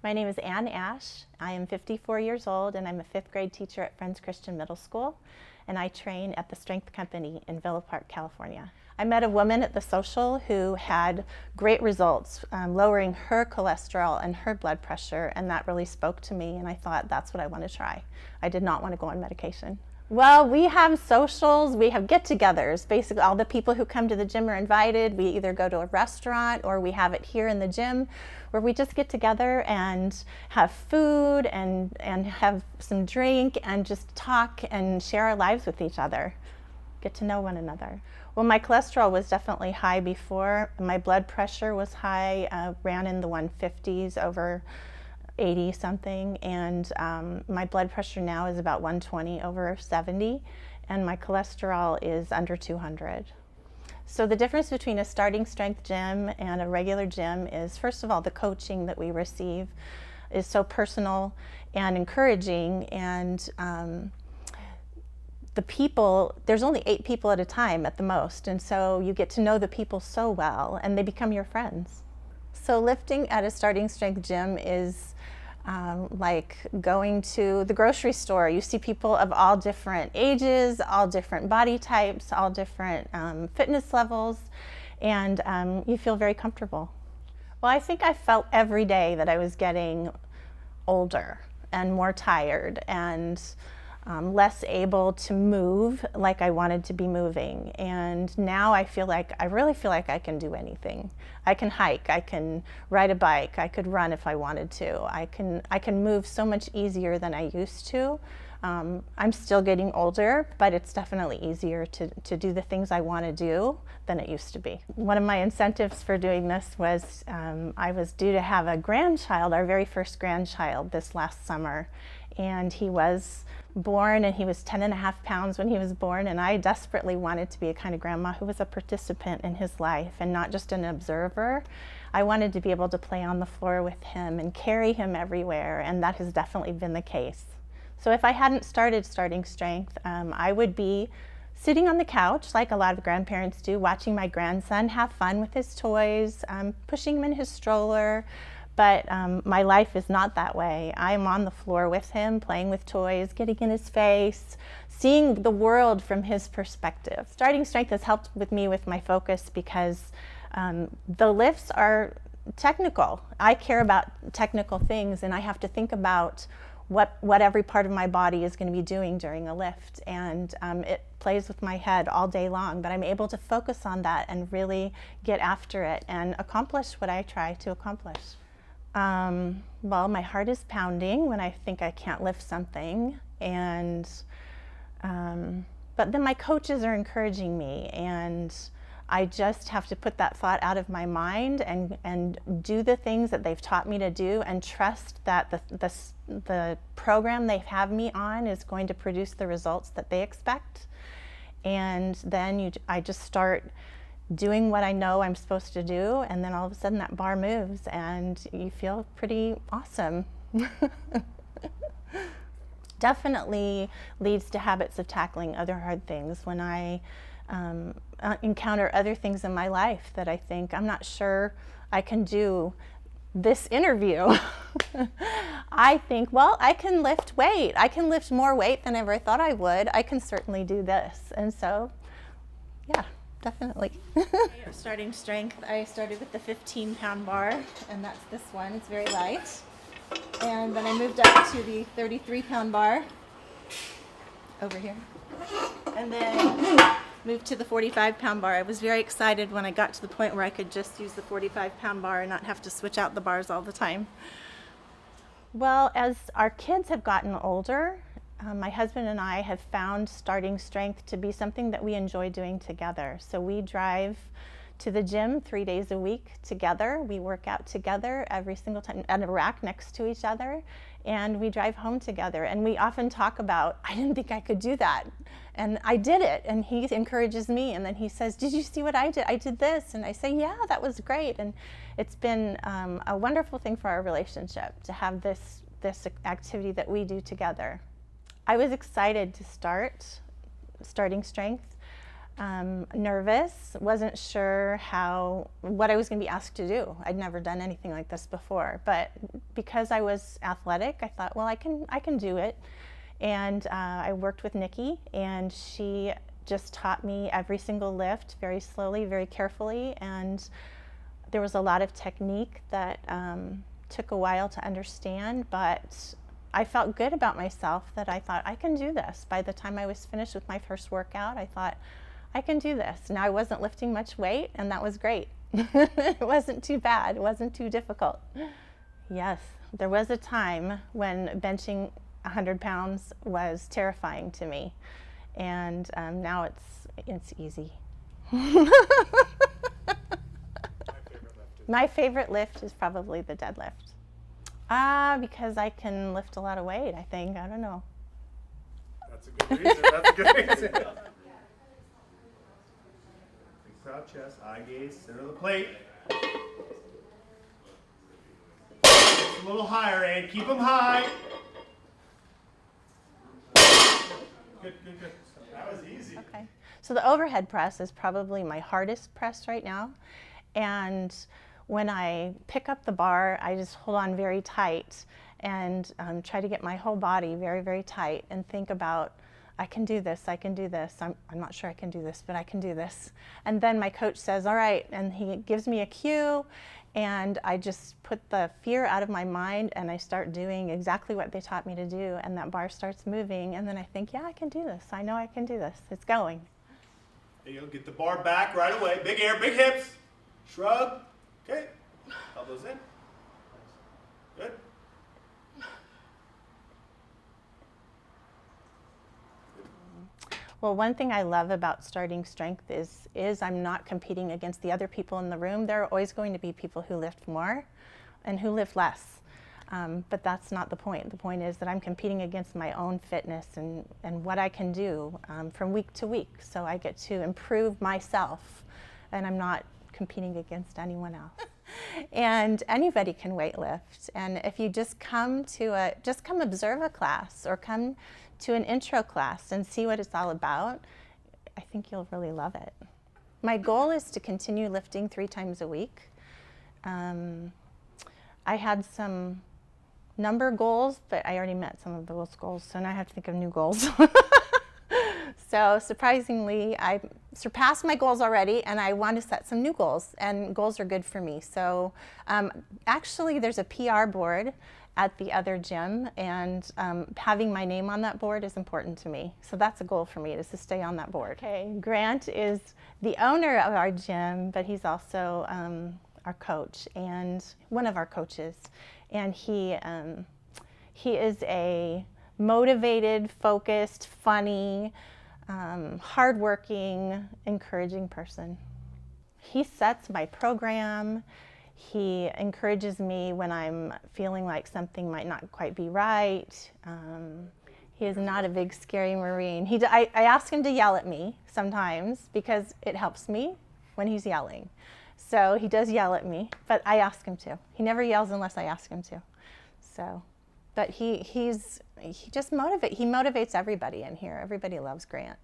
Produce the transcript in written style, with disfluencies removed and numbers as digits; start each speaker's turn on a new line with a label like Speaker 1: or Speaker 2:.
Speaker 1: My name is Asch. I am 54 years old and I'm a 5th grade teacher at Friends Christian Middle School, and I train at the Strength Company in Villa Park, California. I met a woman at the social who had great results lowering her cholesterol and her blood pressure, and that really spoke to me, and I thought that's what I want to try. I did not want to go on medication. Well, we have socials, we have get-togethers. Basically, all the people who come to the gym are invited. We either go to a restaurant or we have it here in the gym where we just get together and have food and have some drink and just talk and share our lives with each other, get to know one another. Well, my cholesterol was definitely high before. My blood pressure was high, ran in the 150s over 80 something, and my blood pressure now is about 120 over 70, and my cholesterol is under 200. So the difference between a starting strength gym and a regular gym is, first of all, the coaching that we receive is so personal and encouraging, and the people, there's only 8 people at a time at the most, and so you get to know the people so well and they become your friends. So lifting at a starting strength gym is like going to the grocery store. You see people of all different ages, all different body types, all different fitness levels, and you feel very comfortable. Well, I think I felt every day that I was getting older and more tired and less able to move like I wanted to be moving. And now I really feel like I can do anything. I can hike, I can ride a bike, I could run if I wanted to. I can move so much easier than I used to. I'm still getting older, but it's definitely easier to do the things I want to do than it used to be. One of my incentives for doing this was I was due to have a grandchild, our very first grandchild, this last summer. And he was born, and he was 10.5 pounds when he was born, and I desperately wanted to be a kind of grandma who was a participant in his life and not just an observer. I wanted to be able to play on the floor with him and carry him everywhere, and that has definitely been the case. So if I hadn't started starting strength, I would be sitting on the couch like a lot of grandparents do, watching my grandson have fun with his toys, pushing him in his stroller. But my life is not that way. I'm on the floor with him, playing with toys, getting in his face, seeing the world from his perspective. Starting strength has helped with me with my focus because the lifts are technical. I care about technical things, and I have to think about what every part of my body is going to be doing during a lift, and it plays with my head all day long, but I'm able to focus on that and really get after it and accomplish what I try to accomplish. Well, my heart is pounding when I think I can't lift something, and but then my coaches are encouraging me, and I just have to put that thought out of my mind and do the things that they've taught me to do, and trust that the program they have me on is going to produce the results that they expect. And then I just start doing what I know I'm supposed to do, and then all of a sudden that bar moves and you feel pretty awesome. Definitely leads to habits of tackling other hard things. When I encounter other things in my life that I think, I'm not sure I can do this interview, I think, well, I can lift weight. I can lift more weight than I ever thought I would. I can certainly do this. And so, yeah. Definitely. Starting strength, I started with the 15-pound bar, and that's this one. It's very light. And then I moved up to the 33-pound bar over here. And then moved to the 45-pound bar. I was very excited when I got to the point where I could just use the 45-pound bar and not have to switch out the bars all the time. Well, as our kids have gotten older, my husband and I have found starting strength to be something that we enjoy doing together. So we drive to the gym 3 days a week together. We work out together every single time at a rack next to each other, and we drive home together. And we often talk about, I didn't think I could do that, and I did it. And he encourages me, and then he says, did you see what I did? I did this. And I say, yeah, that was great. And it's been a wonderful thing for our relationship to have this activity that we do together. I was excited to starting strength Nervous, wasn't sure what I was going to be asked to do. I'd never done anything like this before, but because I was athletic, I thought, well, I can do it. And I worked with Nikki, and she just taught me every single lift very slowly, very carefully, and there was a lot of technique that took a while to understand, but I felt good about myself that I thought, I can do this. By the time I was finished with my first workout, I thought, I can do this. Now, I wasn't lifting much weight, and that was great. It wasn't too bad. It wasn't too difficult. Yes, there was a time when benching 100 pounds was terrifying to me, and now it's easy. My favorite lift is probably the deadlift. Because I can lift a lot of weight, I think. I don't know.
Speaker 2: That's a good reason. That's a good reason. Big proud chest, eye gaze, center of the plate. Just a little higher, Aid. Keep them high. Good, good, good. That was easy.
Speaker 1: Okay. So the overhead press is probably my hardest press right now. And when I pick up the bar, I just hold on very tight and try to get my whole body very, very tight and think about, I can do this, I can do this. I'm not sure I can do this, but I can do this. And then my coach says, all right, and he gives me a cue, and I just put the fear out of my mind and I start doing exactly what they taught me to do, and that bar starts moving, and then I think, yeah, I can do this. I know I can do this. It's going.
Speaker 2: There you go. Get the bar back right away. Big air, big hips. Shrug. Okay. Elbows in. Good.
Speaker 1: Well, one thing I love about starting strength is I'm not competing against the other people in the room. There are always going to be people who lift more and who lift less. But that's not the point. The point is that I'm competing against my own fitness and what I can do from week to week. So I get to improve myself, and I'm not competing against anyone else. And anybody can weightlift. And if you just come observe a class or come to an intro class and see what it's all about, I think you'll really love it. My goal is to continue lifting 3 times a week. I had some number goals, but I already met some of those goals, so now I have to think of new goals. So surprisingly, I surpassed my goals already, and I want to set some new goals, and goals are good for me. So actually, there's a PR board at the other gym, and having my name on that board is important to me. So that's a goal for me, is to stay on that board. Okay, Grant is the owner of our gym, but he's also our coach and one of our coaches. And he is a motivated, focused, funny, hardworking, encouraging person. He sets my program. He encourages me when I'm feeling like something might not quite be right. He is not a big, scary Marine. I ask him to yell at me sometimes because it helps me when he's yelling. So he does yell at me, but I ask him to. He never yells unless I ask him to. So, but he motivates everybody in here. Everybody loves Grant.